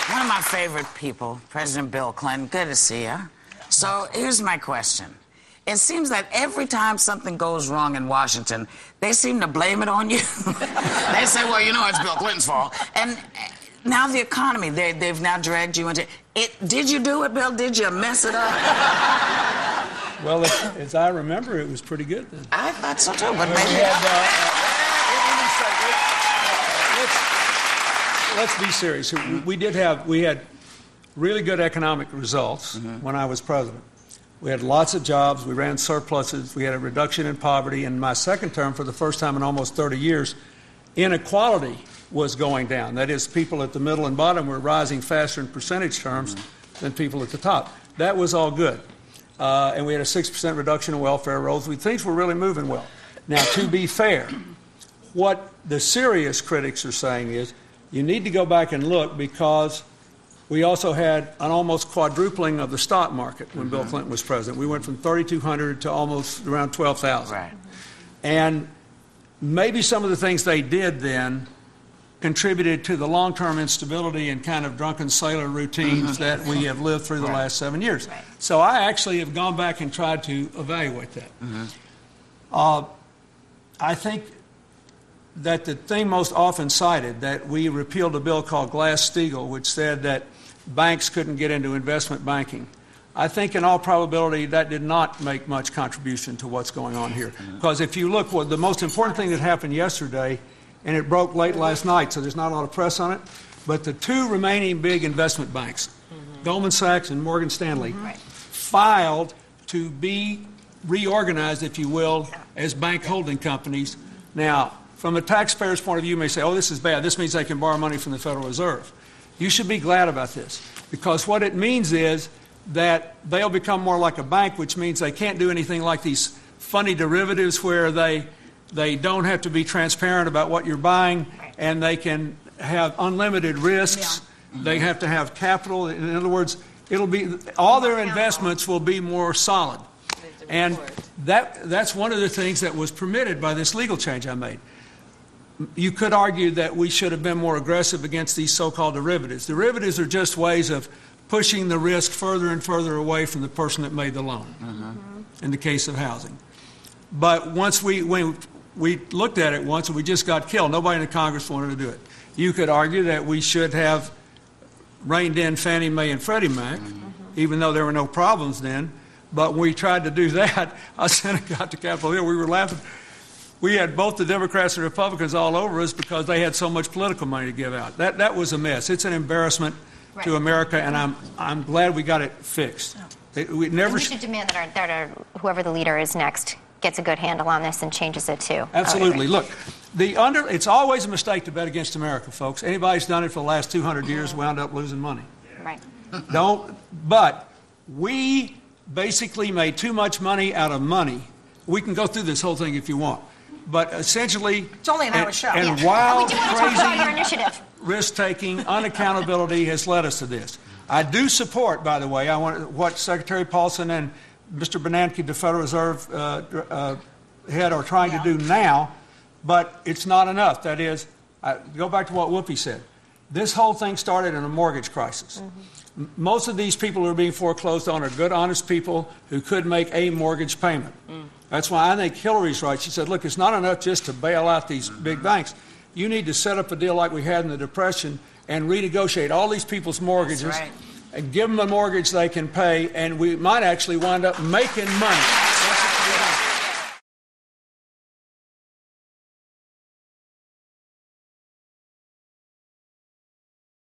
One of my favorite people, President Bill Clinton. Good to see you. So here's my question. It seems that every time something goes wrong in Washington, they seem to blame it on you. They say, well, you know, it's Bill Clinton's fault. And now the economy, they've now dragged you into it. Did you do it, Bill? Did you mess it up? Well, as I remember, it was pretty good then. I thought so too, but maybe... Let's be serious. We had really good economic results when I was president. We had lots of jobs. We ran surpluses. We had a reduction in poverty. In my second term, for the first time in almost 30 years, inequality was going down. That is, people at the middle and bottom were rising faster in percentage terms than people at the top. That was all good. And we had a 6% reduction in welfare rolls. Things were really moving well. Now, to be fair, what the serious critics are saying is you need to go back and look, because we also had an almost quadrupling of the stock market when Bill Clinton was president. We went from 3,200 to almost around 12,000. Right. And maybe some of the things they did then contributed to the long-term instability and kind of drunken sailor routines that we have lived through the last 7 years. Right. So I actually have gone back and tried to evaluate that. I think that the thing most often cited, that we repealed a bill called Glass-Steagall, which said that banks couldn't get into investment banking. I think in all probability that did not make much contribution to what's going on here. Because if you look, the most important thing that happened yesterday, and it broke late last night, so there's not a lot of press on it, but the two remaining big investment banks, Goldman Sachs and Morgan Stanley, filed to be reorganized, if you will, as bank holding companies. Now, from a taxpayer's point of view, you may say, oh, this is bad. This means they can borrow money from the Federal Reserve. You should be glad about this, because what it means is that they'll become more like a bank, which means they can't do anything like these funny derivatives where they don't have to be transparent about what you're buying, and they can have unlimited risks. They have to have capital. In other words, it'll be all their investments will be more solid. And that's one of the things that was permitted by this legal change I made. You could argue that we should have been more aggressive against these so-called derivatives. Derivatives are just ways of pushing the risk further and further away from the person that made the loan, in the case of housing. But once we looked at it once, and we just got killed. Nobody in the Congress wanted to do it. You could argue that we should have reined in Fannie Mae and Freddie Mac, even though there were no problems then. But when we tried to do that, I sent a guy to Capitol Hill. We were laughing. We had both the Democrats and Republicans all over us because they had so much political money to give out. That was a mess. It's an embarrassment to America, and I'm glad we got it fixed. We should demand that whoever the leader is next gets a good handle on this and changes it too. Absolutely. Look, it's always a mistake to bet against America, folks. Anybody who's done it for the last 200 years wound up losing money. Right. But we basically made too much money out of money. We can go through this whole thing if you want. But essentially, it's only an hour show. And wild, we do want to talk about your initiative. Risk-taking, unaccountability has led us to this. I do support, by the way, what Secretary Paulson and Mr. Bernanke, the Federal Reserve head, are trying to do now, but it's not enough. That is, go back to what Whoopi said. This whole thing started in a mortgage crisis. Most of these people who are being foreclosed on are good, honest people who could make a mortgage payment. That's why I think Hillary's right. She said, look, it's not enough just to bail out these big banks. You need to set up a deal like we had in the Depression and renegotiate all these people's mortgages and give them a mortgage they can pay, and we might actually wind up making money. That's what